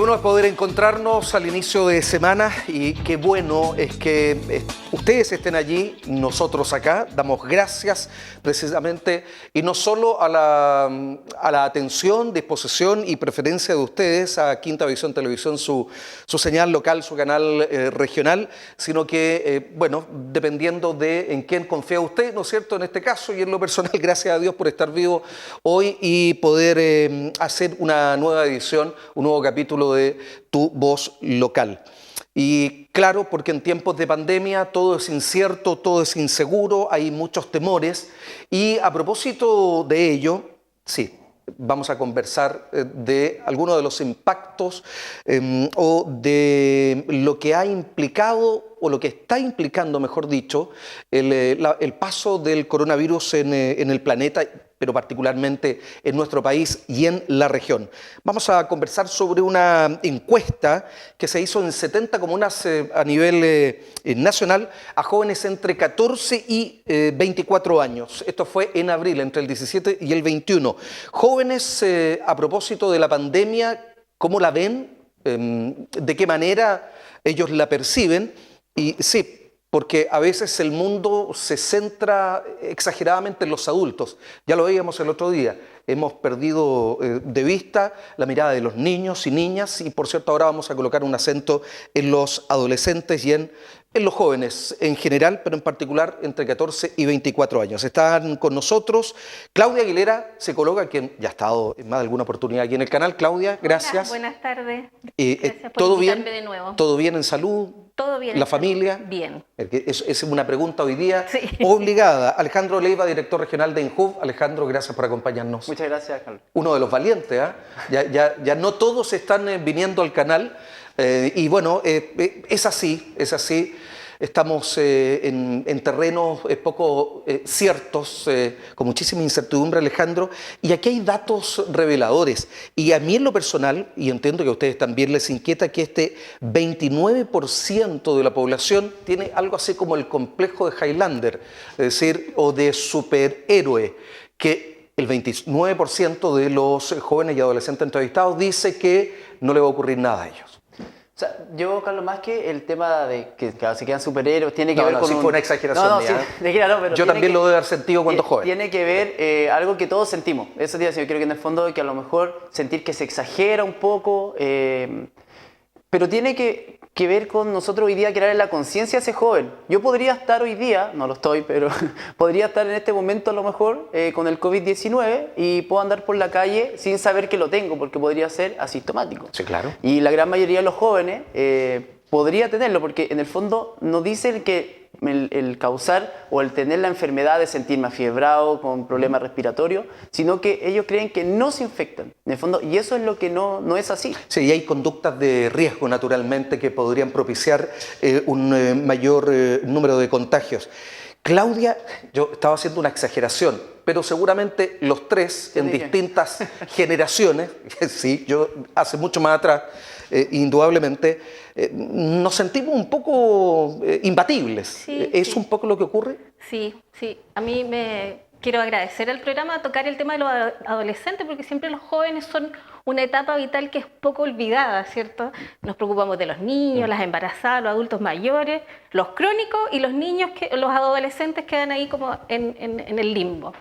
bueno es poder encontrarnos al inicio de semana y qué bueno es que ustedes estén allí, nosotros acá. Damos gracias precisamente y no solo a la atención, disposición y preferencia de ustedes a Quinta Visión Televisión, su señal local, su canal regional, sino que, bueno, dependiendo de en quién confía usted, ¿no es cierto? En este caso y en lo personal, gracias a Dios por estar vivo hoy y poder hacer una nueva edición, un nuevo capítulo de Tu Voz Local. Y claro, porque en tiempos de pandemia todo es incierto, todo es inseguro, hay muchos temores. Y a propósito de ello, sí, vamos a conversar de algunos de los impactos o de lo que ha implicado o lo que está implicando, mejor dicho, el paso del coronavirus en el planeta, pero particularmente en nuestro país y en la región. Vamos a conversar sobre una encuesta que se hizo en 70 comunas a nivel nacional a jóvenes entre 14 y 24 años. Esto fue en abril, entre el 17 y el 21. Jóvenes, a propósito de la pandemia, ¿cómo la ven? ¿De qué manera ellos la perciben? Y sí, porque a veces el mundo se centra exageradamente en los adultos. Ya lo veíamos el otro día. Hemos perdido de vista la mirada de los niños y niñas y, por cierto, ahora vamos a colocar un acento en los adolescentes y en los jóvenes en general, pero en particular entre 14 y 24 años. Están con nosotros Claudia Aguilera, psicóloga, quien ya ha estado en más de alguna oportunidad aquí en el canal. Claudia, gracias. Hola, buenas tardes. Gracias por ¿todo invitarme bien? de nuevo. ¿Todo bien en salud? Todo bien. ¿La familia? Bien. Es una pregunta hoy día Sí. obligada. Alejandro Leiva, director regional de INJUV. Alejandro, gracias por acompañarnos. Muchas gracias, Carlos. Uno de los valientes, ¿eh? Ya no todos están viniendo al canal y bueno, es así, es así. Estamos en terrenos poco ciertos, con muchísima incertidumbre, Alejandro, y aquí hay datos reveladores. Y a mí en lo personal, y entiendo que a ustedes también les inquieta, que este 29% de la población tiene algo así como el complejo de Highlander, es decir, o de superhéroe, que el 29% de los jóvenes y adolescentes entrevistados dice que no le va a ocurrir nada a ellos. O sea, yo, Carlos, más que el tema de que se quedan superhéroes, tiene que ver con sí fue una exageración mía. Pero yo también lo debo haber sentido cuando joven. Tiene que ver algo que todos sentimos. Eso yo creo que en el fondo que a lo mejor sentir que se exagera un poco, pero tiene que ver con nosotros hoy día crear la conciencia a ese joven. Yo podría estar hoy día, no lo estoy, pero podría estar en este momento a lo mejor con el COVID-19 y puedo andar por la calle sin saber que lo tengo, porque podría ser asintomático. Sí, claro. Y la gran mayoría de los jóvenes podría tenerlo, porque en el fondo no dice el causar o el tener la enfermedad de sentirme afiebrado con problemas respiratorios, sino que ellos creen que no se infectan, en el fondo, y eso es lo que no es así. Sí, y hay conductas de riesgo, naturalmente, que podrían propiciar un mayor número de contagios. Claudia, yo estaba haciendo una exageración, pero seguramente los tres en distintas generaciones, sí, yo hace mucho más atrás, indudablemente, nos sentimos un poco imbatibles. Sí, ¿Es sí. un poco lo que ocurre? Sí. A mí me quiero agradecer al programa tocar el tema de los adolescentes, porque siempre los jóvenes son una etapa vital que es poco olvidada, ¿cierto? Nos preocupamos de los niños, las embarazadas, los adultos mayores, los crónicos y los niños, los adolescentes quedan ahí como en el limbo.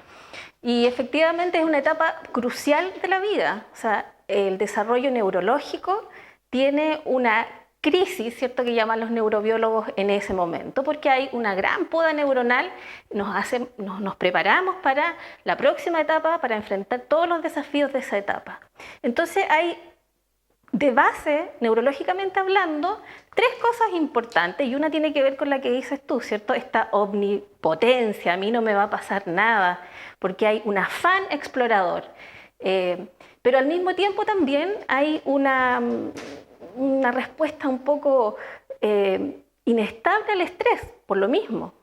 Y efectivamente es una etapa crucial de la vida. O sea, el desarrollo neurológico tiene una crisis, ¿cierto?, que llaman los neurobiólogos en ese momento, porque hay una gran poda neuronal, nos preparamos para la próxima etapa, para enfrentar todos los desafíos de esa etapa. Entonces hay, de base, neurológicamente hablando, tres cosas importantes, y una tiene que ver con la que dices tú, ¿cierto?, esta omnipotencia, a mí no me va a pasar nada, porque hay un afán explorador. Pero al mismo tiempo también hay una respuesta un poco inestable al estrés, por lo mismo.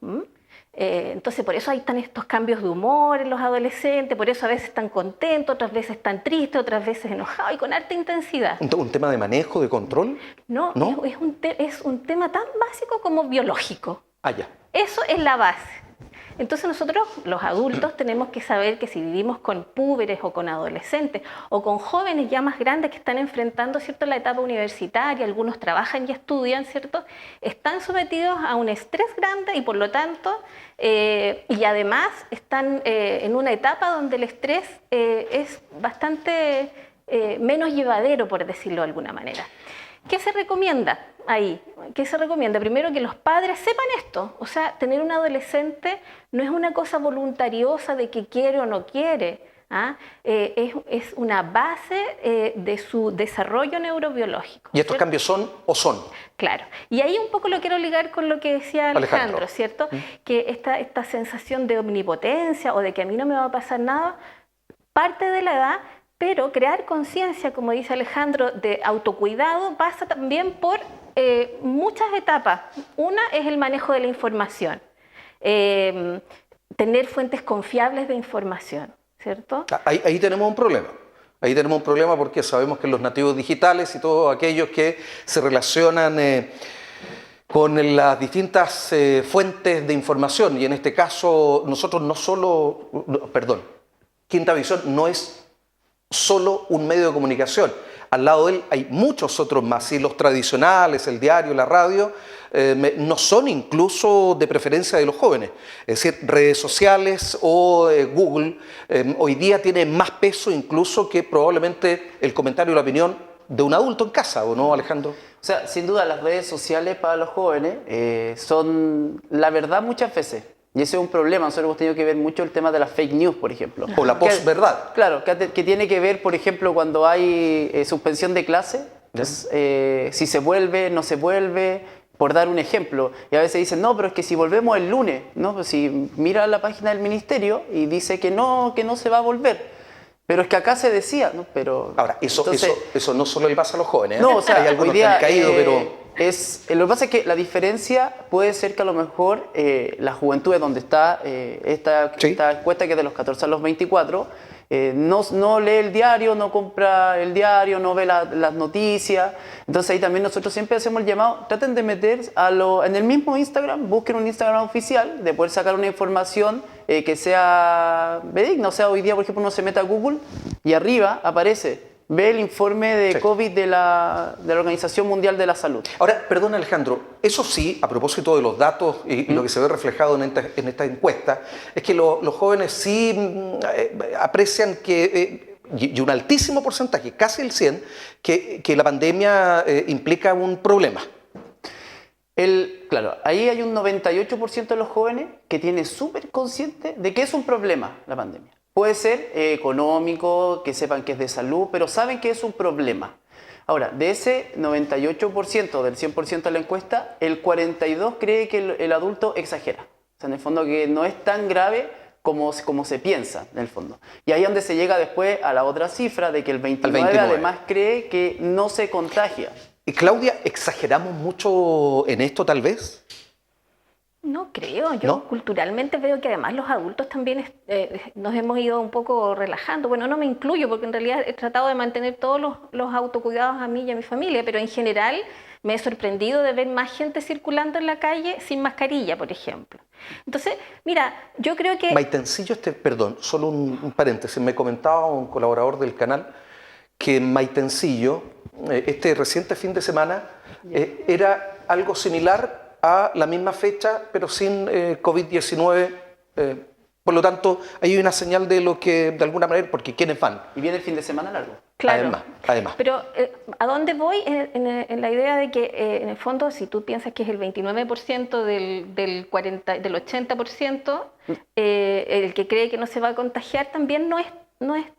Entonces, por eso hay estos cambios de humor en los adolescentes, por eso a veces están contentos, otras veces están tristes, otras veces enojados y con harta intensidad. ¿Un tema de manejo, de control? No, es un tema tan básico como biológico. Ah, ya. Eso es la base. Entonces nosotros, los adultos, tenemos que saber que si vivimos con púberes o con adolescentes o con jóvenes ya más grandes que están enfrentando, ¿cierto?, la etapa universitaria, algunos trabajan y estudian, ¿cierto?, están sometidos a un estrés grande y por lo tanto, y además están en una etapa donde el estrés es bastante menos llevadero, por decirlo de alguna manera. ¿Qué se recomienda ahí? ¿Qué se recomienda? Primero, que los padres sepan esto. O sea, tener un adolescente no es una cosa voluntariosa de que quiere o no quiere. Es una base de su desarrollo neurobiológico. ¿Y estos cambios son o son? Claro. Y ahí un poco lo quiero ligar con lo que decía Alejandro, ¿cierto? Que esta sensación de omnipotencia o de que a mí no me va a pasar nada, parte de la edad. Pero crear conciencia, como dice Alejandro, de autocuidado pasa también por muchas etapas. Una es el manejo de la información, tener fuentes confiables de información, ¿cierto? Ahí tenemos un problema. Ahí tenemos un problema porque sabemos que los nativos digitales y todos aquellos que se relacionan con las distintas fuentes de información, y en este caso nosotros Quinta Visión no es solo un medio de comunicación. Al lado de él hay muchos otros más, y los tradicionales, el diario, la radio, no son incluso de preferencia de los jóvenes. Es decir, redes sociales o Google hoy día tiene más peso incluso que probablemente el comentario y la opinión de un adulto en casa, ¿o no, Alejandro? O sea, sin duda las redes sociales para los jóvenes son la verdad muchas veces. Y ese es un problema. Nosotros hemos tenido que ver mucho el tema de las fake news, por ejemplo. O la posverdad. Claro, que tiene que ver, por ejemplo, cuando hay suspensión de clase, si se vuelve, no se vuelve, por dar un ejemplo. Y a veces dicen, no, pero es que si volvemos el lunes, ¿no? Pues si mira la página del ministerio y dice que no se va a volver. Pero es que acá se decía, ¿no? Pero... Ahora, eso no solo le pasa a los jóvenes, ¿eh? No, o sea, hay algunos que han caído, pero... Lo que pasa es que la diferencia puede ser que a lo mejor la juventud, donde está esta encuesta que es de los 14 a los 24, no lee el diario, no compra el diario, no ve las noticias. Entonces ahí también nosotros siempre hacemos el llamado, traten de meter en el mismo Instagram, busquen un Instagram oficial, de poder sacar una información que sea verídica. O sea, hoy día, por ejemplo, uno se mete a Google y arriba aparece... Ve el informe de COVID de la Organización Mundial de la Salud. Ahora, perdón, Alejandro, eso sí, a propósito de los datos y lo que se ve reflejado en esta encuesta, es que los jóvenes sí aprecian que, y un altísimo porcentaje, casi el 100%, que la pandemia implica un problema. Claro, ahí hay un 98% de los jóvenes que tiene súper consciente de que es un problema la pandemia. Puede ser económico, que sepan que es de salud, pero saben que es un problema. Ahora, de ese 98%, del 100% de la encuesta, el 42% cree que el adulto exagera. O sea, en el fondo que no es tan grave como se piensa, en el fondo. Y ahí es donde se llega después a la otra cifra de que el 29% además cree que no se contagia. Y Claudia, ¿exageramos mucho en esto tal vez? No creo, yo culturalmente veo que además los adultos también nos hemos ido un poco relajando. Bueno, no me incluyo porque en realidad he tratado de mantener todos los autocuidados a mí y a mi familia, pero en general me he sorprendido de ver más gente circulando en la calle sin mascarilla, por ejemplo. Entonces, mira, yo creo que... Maitencillo, perdón, solo un paréntesis, me comentaba un colaborador del canal que en Maitencillo, este reciente fin de semana, era algo similar a la misma fecha, pero sin COVID-19. Por lo tanto, hay una señal de lo que, de alguna manera, porque ¿quiénes van? Y viene el fin de semana largo. Claro. Además. Pero ¿a dónde voy? En la idea de que, en el fondo, si tú piensas que es el 29% del 80%, el que cree que no se va a contagiar, también no es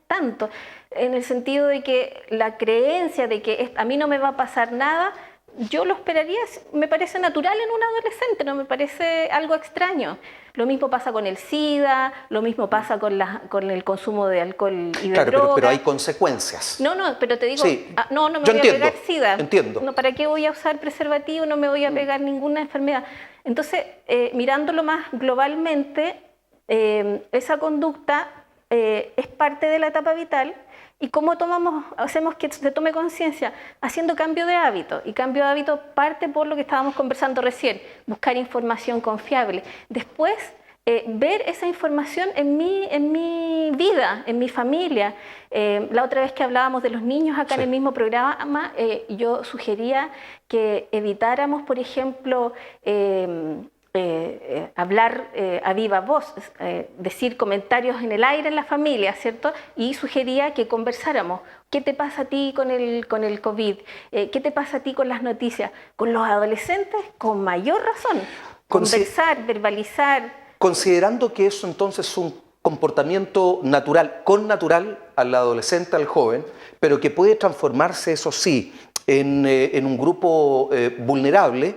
tanto. En el sentido de que la creencia de que a mí no me va a pasar nada, yo lo esperaría, me parece natural en un adolescente, no me parece algo extraño. Lo mismo pasa con el SIDA, lo mismo pasa con el consumo de alcohol y de droga. Pero hay consecuencias. No, pero te digo, sí. No me voy a pegar SIDA. Entiendo. No, ¿para qué voy a usar preservativo? No me voy a pegar ninguna enfermedad. Entonces, mirándolo más globalmente, esa conducta es parte de la etapa vital. ¿Y cómo hacemos que se tome conciencia? Haciendo cambio de hábito. Y cambio de hábito parte por lo que estábamos conversando recién, buscar información confiable. Después, ver esa información en mi vida, en mi familia. La otra vez que hablábamos de los niños acá en el mismo programa, yo sugería que evitáramos, por ejemplo, hablar a viva voz, decir comentarios en el aire en la familia, ¿cierto? Y sugería que conversáramos. ¿Qué te pasa a ti con el COVID? ¿Qué te pasa a ti con las noticias? Con los adolescentes, con mayor razón. Conversar, verbalizar. Considerando que eso entonces es un comportamiento natural, connatural al adolescente, al joven, pero que puede transformarse, eso sí, en un grupo vulnerable,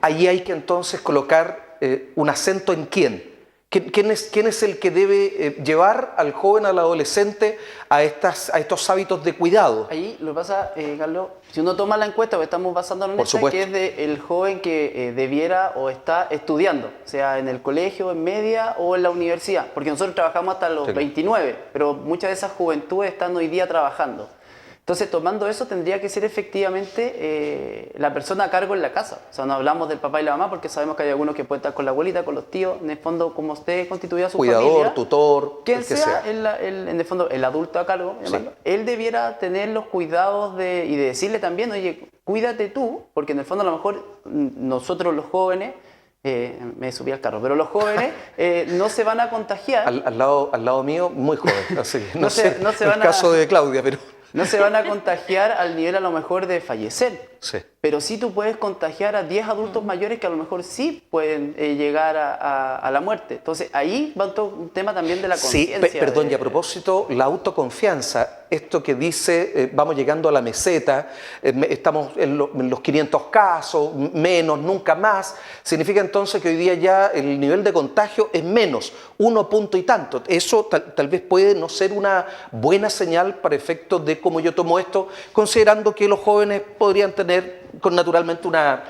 ahí hay que entonces colocar un acento en quién. ¿Quién es el que debe llevar al joven, al adolescente a estos hábitos de cuidado? Ahí lo que pasa, Carlos, si uno toma la encuesta, porque estamos basándonos en esta, que es del joven que debiera o está estudiando, sea en el colegio, en media o en la universidad, porque nosotros trabajamos hasta los 29, pero muchas de esas juventudes están hoy día trabajando. Entonces, tomando eso, tendría que ser efectivamente la persona a cargo en la casa. O sea, no hablamos del papá y la mamá porque sabemos que hay algunos que pueden estar con la abuelita, con los tíos, en el fondo, como usted constituya su familia. Cuidador, tutor, quien sea, en el fondo, el adulto a cargo, él debiera tener los cuidados y de decirle también, oye, cuídate tú, porque en el fondo a lo mejor nosotros los jóvenes, me subí al carro, pero los jóvenes no se van a contagiar. Al lado mío, muy joven, así que no sé van el caso de Claudia, pero... No se van a contagiar al nivel a lo mejor de fallecer, pero sí tú puedes contagiar a 10 adultos mayores que a lo mejor sí pueden llegar a la muerte. Entonces ahí va todo un tema también de la conciencia. Sí, perdón, y a propósito, la autoconfianza, esto que dice, vamos llegando a la meseta, estamos en los 500 casos, menos, nunca más, significa entonces que hoy día ya el nivel de contagio es menos, 1 punto y tanto. Eso tal vez puede no ser una buena señal para efectos de cómo yo tomo esto, considerando que los jóvenes podrían tener naturalmente una...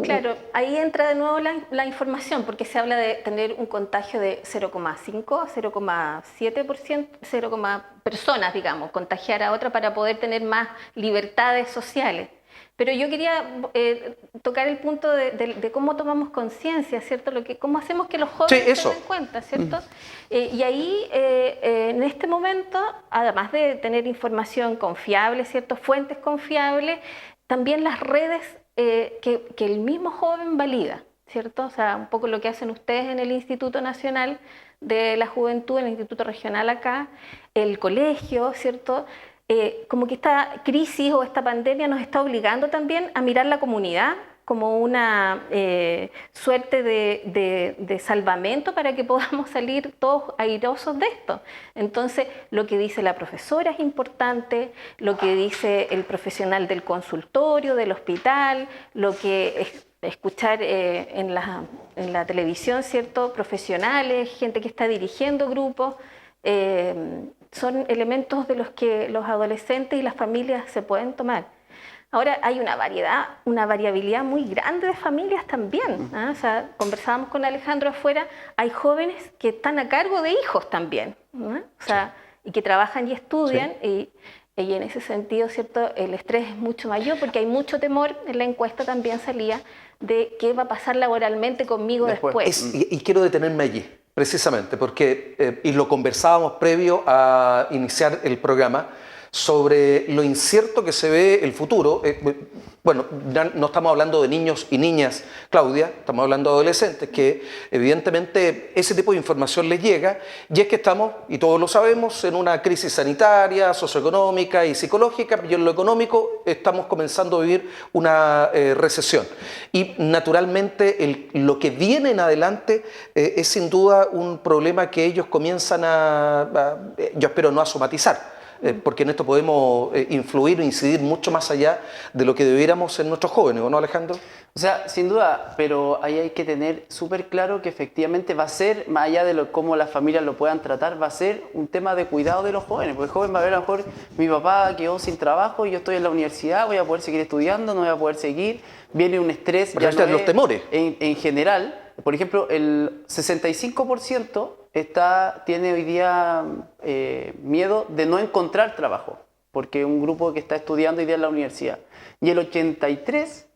Claro, ahí entra de nuevo la información, porque se habla de tener un contagio de 0,5 a 0,7%, 0, personas, digamos, contagiar a otra para poder tener más libertades sociales. Pero yo quería tocar el punto de cómo tomamos conciencia, ¿cierto? Cómo hacemos que los jóvenes se den cuenta, ¿cierto? Y ahí, en este momento, además de tener información confiable, ¿cierto? Fuentes confiables, también las redes que el mismo joven valida, ¿cierto? O sea, un poco lo que hacen ustedes en el Instituto Nacional de la Juventud, en el Instituto Regional acá, el colegio, ¿cierto? Como que esta crisis o esta pandemia nos está obligando también a mirar la comunidad como una suerte de salvamento para que podamos salir todos airosos de esto. Entonces, lo que dice la profesora es importante, lo que dice el profesional del consultorio, del hospital, lo que escuchar en la televisión, ¿cierto? Profesionales, gente que está dirigiendo grupos, son elementos de los que los adolescentes y las familias se pueden tomar. Ahora hay una variabilidad muy grande de familias también. ¿Ah? O sea, conversábamos con Alejandro afuera, hay jóvenes que están a cargo de hijos también, ¿no? O sea, y que trabajan y estudian, y en ese sentido, ¿cierto? El estrés es mucho mayor porque hay mucho temor, en la encuesta también salía, de qué va a pasar laboralmente conmigo después. Y quiero detenerme allí, precisamente, porque, y lo conversábamos previo a iniciar el programa, sobre lo incierto que se ve el futuro. Bueno, no estamos hablando de niños y niñas, Claudia, estamos hablando de adolescentes que evidentemente ese tipo de información les llega, y es que estamos, y todos lo sabemos, en una crisis sanitaria, socioeconómica y psicológica, y en lo económico estamos comenzando a vivir una recesión. Y naturalmente lo que viene en adelante es sin duda un problema que ellos comienzan yo espero no a somatizar, porque en esto podemos influir o incidir mucho más allá de lo que debiéramos en nuestros jóvenes, ¿o no, Alejandro? O sea, sin duda, pero ahí hay que tener súper claro que efectivamente va a ser, más allá de cómo las familias lo puedan tratar, va a ser un tema de cuidado de los jóvenes, porque el joven va a ver a lo mejor, mi papá quedó sin trabajo, yo estoy en la universidad, voy a poder seguir estudiando, no voy a poder seguir, viene un estrés, pero ya no los temores. En general, por ejemplo, el 65% tiene hoy día miedo de no encontrar trabajo, porque es un grupo que está estudiando hoy día en la universidad. Y el 83%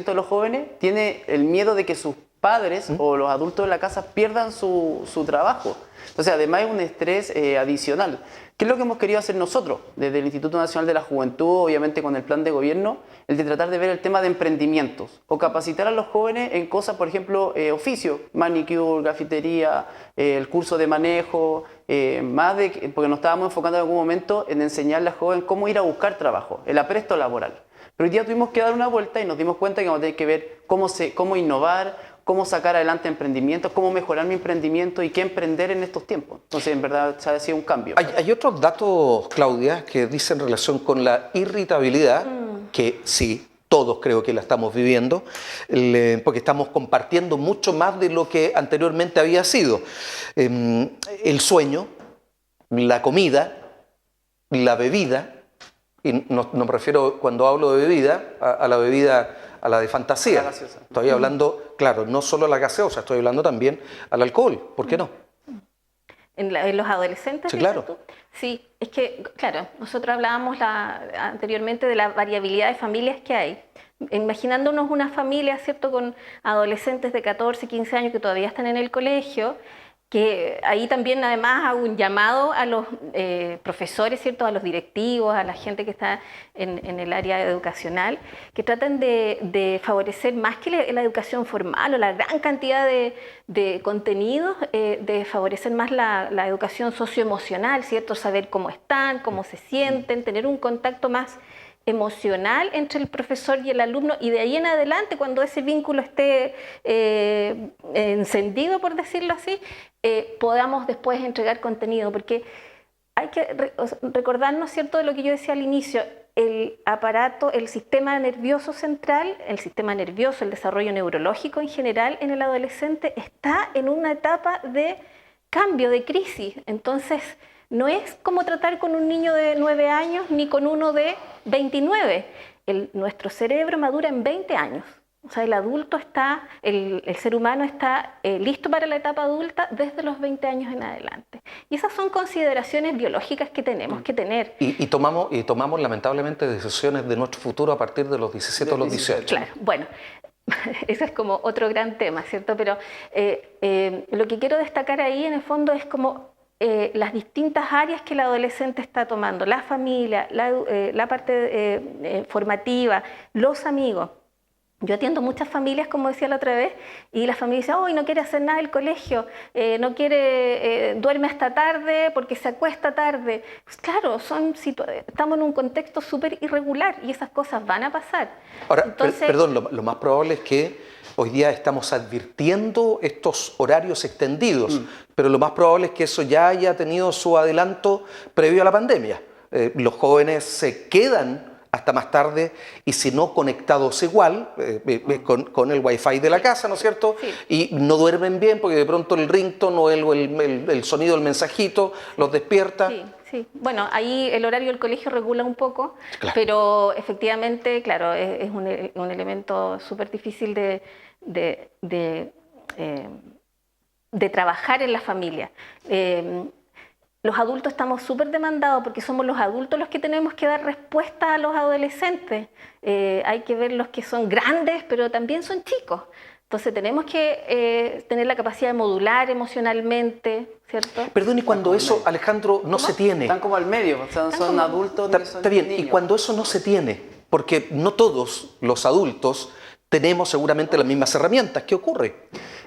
de los jóvenes tiene el miedo de que sus padres o los adultos de la casa pierdan su trabajo. Entonces, además es un estrés adicional. ¿Qué es lo que hemos querido hacer nosotros desde el Instituto Nacional de la Juventud, obviamente con el plan de gobierno? El de tratar de ver el tema de emprendimientos o capacitar a los jóvenes en cosas, por ejemplo, oficio, manicure, grafitería, el curso de manejo, porque nos estábamos enfocando en algún momento en enseñarle a jóvenes cómo ir a buscar trabajo, el apresto laboral. Pero hoy día tuvimos que dar una vuelta y nos dimos cuenta que vamos a tener que ver cómo innovar, cómo sacar adelante emprendimientos, cómo mejorar mi emprendimiento y qué emprender en estos tiempos. Entonces, en verdad, se ha sido un cambio. Hay otros datos, Claudia, que dicen relación con la irritabilidad, que sí, todos creo que la estamos viviendo, porque estamos compartiendo mucho más de lo que anteriormente había sido. El sueño, la comida, la bebida, y no me refiero cuando hablo de bebida, a la bebida, a la de fantasía. La gaseosa. Estoy hablando, claro, no solo a la gaseosa, estoy hablando también al alcohol. ¿Por qué no? ¿En los adolescentes? Sí, claro. ¿Tú? Sí, es que, claro, nosotros hablábamos anteriormente de la variabilidad de familias que hay. Imaginándonos una familia, ¿cierto?, con adolescentes de 14, 15 años que todavía están en el colegio, que ahí también además hago un llamado a los profesores, ¿cierto?, a los directivos, a la gente que está en el área educacional, que traten de favorecer más que la educación formal o la gran cantidad de contenidos, de favorecer más la educación socioemocional, ¿cierto?, saber cómo están, cómo se sienten, tener un contacto más emocional entre el profesor y el alumno, y de ahí en adelante, cuando ese vínculo esté encendido, por decirlo así, podamos después entregar contenido, porque hay que recordarnos, ¿cierto?, de lo que yo decía al inicio, el aparato, el sistema nervioso central, el sistema nervioso, el desarrollo neurológico en general en el adolescente está en una etapa de cambio, de crisis. Entonces, no es como tratar con un niño de 9 años ni con uno de 29. Nuestro cerebro madura en 20 años. O sea, el adulto está, el ser humano está listo para la etapa adulta desde los 20 años en adelante. Y esas son consideraciones biológicas que tenemos que tener. Y tomamos lamentablemente decisiones de nuestro futuro a partir de los 17 o los 18. Claro, bueno, ese es como otro gran tema, ¿cierto? Pero lo que quiero destacar ahí en el fondo es como las distintas áreas que el adolescente está tomando, la familia, la parte formativa, los amigos. Yo atiendo muchas familias, como decía la otra vez, y las familias dicen, hoy no quiere hacer nada del colegio, no quiere, duerme hasta tarde porque se acuesta tarde. Pues claro, estamos en un contexto súper irregular y esas cosas van a pasar. Ahora, entonces, perdón, lo más probable es que hoy día estamos advirtiendo estos horarios extendidos, pero lo más probable es que eso ya haya tenido su adelanto previo a la pandemia. Los jóvenes se quedan hasta más tarde, y si no conectados igual, con el wifi de la casa, ¿no es cierto? Sí. Y no duermen bien porque de pronto el ringtone o el sonido del mensajito los despierta. Sí, sí. Bueno, ahí el horario del colegio regula un poco, Claro. pero efectivamente, claro, es un elemento súper difícil de trabajar en la familia. Los adultos estamos súper demandados porque somos los adultos los que tenemos que dar respuesta a los adolescentes. Hay que ver los que son grandes, pero también son chicos. Entonces tenemos que tener la capacidad de modular emocionalmente, ¿cierto? Perdón, y cuando eso, Alejandro, no se tiene. Están como al medio, o sea, son adultos. Está bien, niños. y cuando eso no se tiene, porque no todos los adultos tenemos seguramente las mismas herramientas, ¿qué ocurre?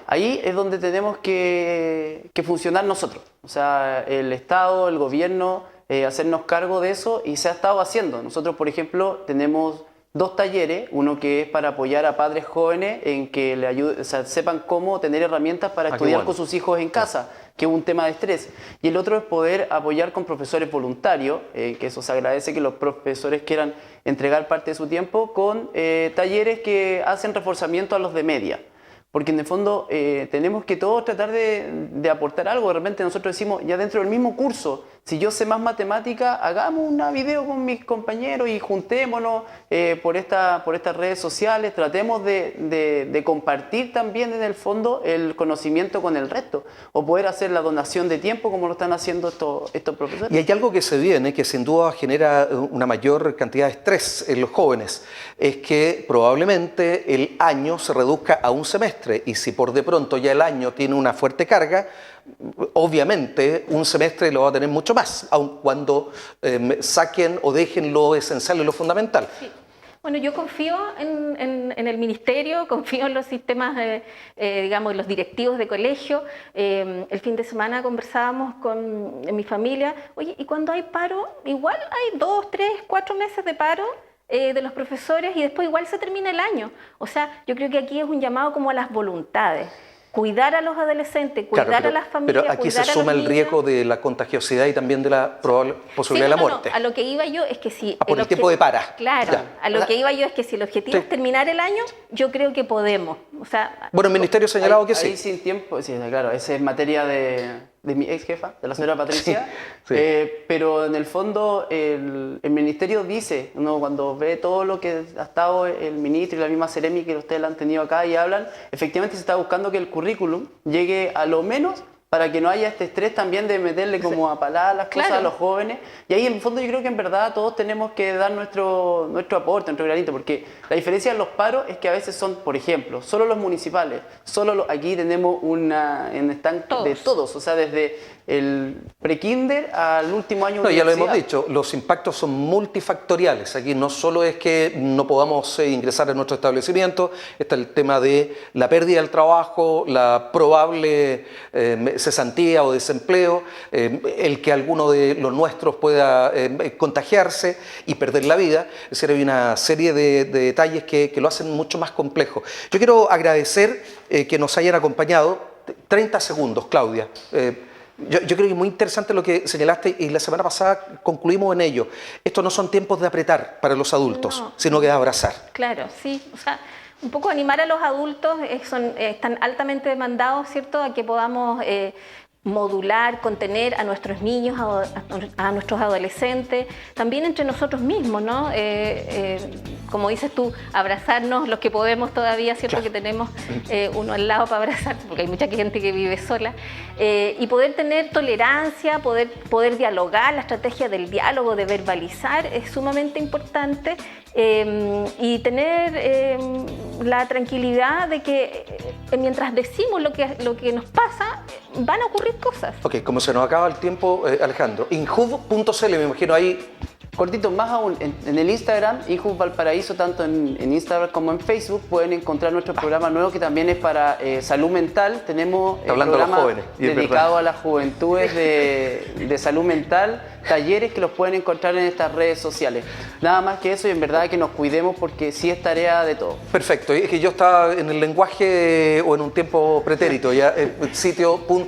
Ahí es donde tenemos que funcionar nosotros, o sea, el Estado, el gobierno, hacernos cargo de eso, y se ha estado haciendo. Nosotros, por ejemplo, tenemos 2 talleres, uno que es para apoyar a padres jóvenes en que le ayuden, o sea, sepan cómo tener herramientas para estudiar bueno. con sus hijos en casa, que es un tema de estrés. Y el otro es poder apoyar con profesores voluntarios, que eso se agradece que los profesores quieran entregar parte de su tiempo con talleres que hacen reforzamiento a los de media. Porque en el fondo tenemos que todos tratar de aportar algo. De repente nosotros decimos, ya dentro del mismo curso si yo sé más matemática, hagamos una video con mis compañeros y juntémonos por estas redes sociales, tratemos de compartir también en el fondo el conocimiento con el resto, o poder hacer la donación de tiempo como lo están haciendo estos profesores. Y hay algo que se viene, que sin duda genera una mayor cantidad de estrés en los jóvenes, es que probablemente el año se reduzca a un semestre, y si por de pronto ya el año tiene una fuerte carga, obviamente un semestre lo va a tener mucho más, aun cuando saquen o dejen lo esencial y lo fundamental. Sí. Bueno, yo confío en el ministerio, confío en los sistemas, digamos, los directivos de colegio. El fin de semana conversábamos en mi familia, oye, y cuando hay paro, igual hay 2, 3, 4 meses de paro de los profesores y después igual se termina el año. O sea, yo creo que aquí es un llamado como a las voluntades. Cuidar a los adolescentes, cuidar a las familias. Pero aquí se suma el riesgo de la contagiosidad y también de la probable posibilidad de la muerte. No, a lo que iba yo es que si... por el tiempo de para. Claro, ya. A lo que iba yo es que si el objetivo es terminar el año, yo creo que podemos. O sea, bueno, el ministerio ha señalado que sí. Ahí sin tiempo, sí, claro, esa es materia de mi ex jefa, de la señora Patricia, sí. Pero en el fondo el ministerio dice, uno cuando ve todo lo que ha estado el ministro y la misma Seremi que ustedes la han tenido acá y hablan, efectivamente se está buscando que el currículum llegue a lo menos para que no haya este estrés también de meterle como a palar las cosas a los jóvenes. Y ahí en el fondo yo creo que en verdad todos tenemos que dar nuestro aporte, nuestro granito, porque la diferencia de los paros es que a veces son, por ejemplo, solo los municipales, aquí tenemos están de todos, o sea, desde el pre-kinder al último año de universidad. Ya lo hemos dicho, los impactos son multifactoriales. Aquí no solo es que no podamos ingresar a nuestro establecimiento, está el tema de la pérdida del trabajo, la probable cesantía o desempleo, el que alguno de los nuestros pueda contagiarse y perder la vida. Es decir, hay una serie de detalles que lo hacen mucho más complejo. Yo quiero agradecer que nos hayan acompañado. 30 segundos, Claudia. Yo creo que es muy interesante lo que señalaste y la semana pasada concluimos en ello. Estos no son tiempos de apretar para los adultos, sino que de abrazar. Claro, sí. O sea, un poco animar a los adultos, están altamente demandados, ¿cierto?, a que podamos modular, contener a nuestros niños, a nuestros adolescentes, también entre nosotros mismos, ¿no? Como dices tú, abrazarnos los que podemos todavía, ¿cierto? Claro. Que tenemos uno al lado para abrazar, porque hay mucha gente que vive sola, y poder tener tolerancia, poder dialogar, la estrategia del diálogo, de verbalizar, es sumamente importante, y tener la tranquilidad de que mientras decimos lo que nos pasa, van a ocurrir cosas. Ok, como se nos acaba el tiempo, Alejandro, injuv.cl, me imagino ahí. Cortito, más aún, en el Instagram, Injuv Valparaíso, tanto en Instagram como en Facebook, pueden encontrar nuestro programa nuevo que también es para salud mental. Tenemos el programa dedicado a las juventudes de salud mental, talleres que los pueden encontrar en estas redes sociales. Nada más que eso, y en verdad que nos cuidemos porque sí es tarea de todos. Perfecto, es que yo estaba en el lenguaje o en un tiempo pretérito, ya sitio.cl.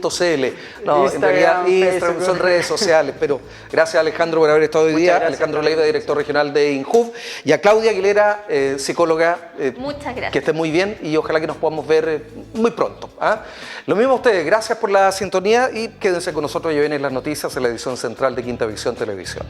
No, Instagram, en realidad Instagram son redes sociales, pero gracias Alejandro por haber estado hoy día. Gracias, Alejandro Leiva, director regional de Injuv, y a Claudia Aguilera, psicóloga. Muchas gracias. Que esté muy bien y ojalá que nos podamos ver muy pronto. Lo mismo a ustedes, gracias por la sintonía y quédense con nosotros. Ya vienen las noticias en la edición central de Quinta Visión Televisión.